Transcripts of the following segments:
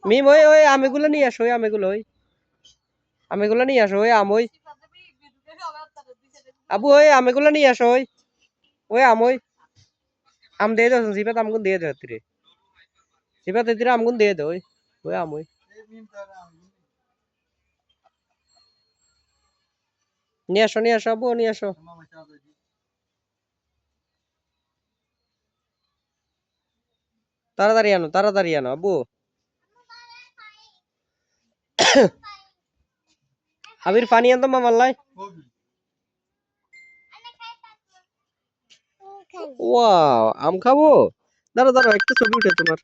মিম ওই ওই আমেগুলো নিয়ে আসো, ওই আমেগুলো, ওই আমেগুলো নিয়ে আসো, ওই আম, ওই আবু ওই আমেগুলো নিয়ে আসো, ওই ওই আম, ওই আম দিয়ে দাও সিপাত, আমগুন দিয়ে দাও তিরে সিপাত তিরে আমগুন দিয়ে দাও, ওই ওই আম, ওই নিয়ে আসো আবু, নিয়ে আসো, তাড়াতাড়ি আনো আবু। আবির পানি আনতো মামাল্লাই। ওয়াও, আম খাবো, দাঁড়াও দাঁড়াও একটা ছবি উঠে তোমার।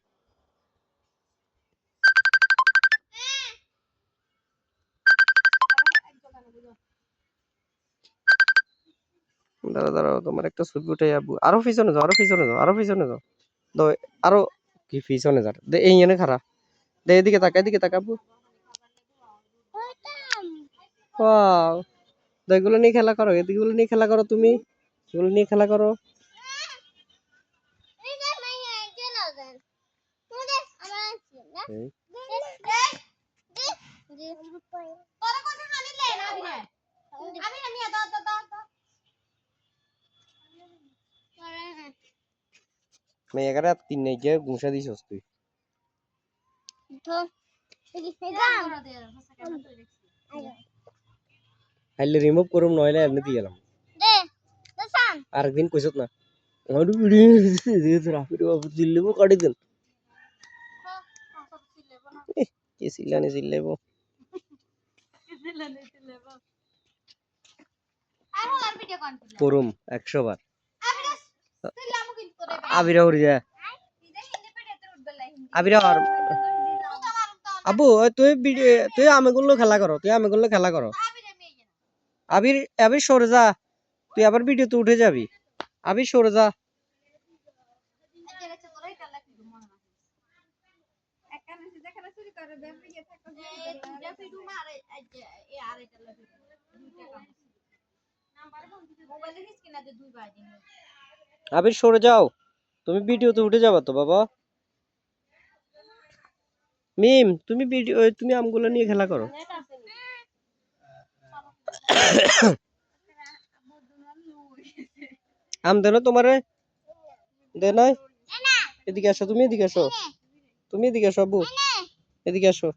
দাঁড়াও দাঁড়াও তোমার একটা ছবি উঠে আবু, আরো পিছনে যাও, আরো পিছনে যাও, আরো পিছনে যাও, দাও আরো, কি পিছনে যাও দে, এই এনে খারা দে, এদিকে তাকা, এদিকে তাকা আবু। ওয়াও, এগুলো নিয়ে খেলা করো, এদিকে নিয়ে খেলা করো, তুমি এগুলো নিয়ে খেলা করো। মেয়েরা 3 নাই যে গুঁসা দিছস তুই। হাইলে রিমুভ করুম, নইলে এমনি দিয়ে গেলাম। আরেকদিন কইছত না আমার ভিডিও রাফির বাবু চিল্লেবো কাটি দেন, কি চিল্লানি চিল্লেবো। করুম 100 বার আবিরা উড়ি যায়, আবিরা আর আবু তুই তুই আমেগুলো খেলা করো, তুই আমেগুলো খেলা করো। আবির আবির সরে যা, তুই আবার ভিডিওতে উঠে যাবি, আবির সরে যা। আবির সরে যাও, তুমি ভিডিওতে উঠে যাবা তো বাবা। মিম তুমি ভিডিও, তুমি আমগুলো নিয়ে খেলা করো। আম দেন তোমারে, দে নাই, এদিকে আসো, তুমি এদিকে আসো, তুমি এদিকে আসো আবু, এদিকে আসো।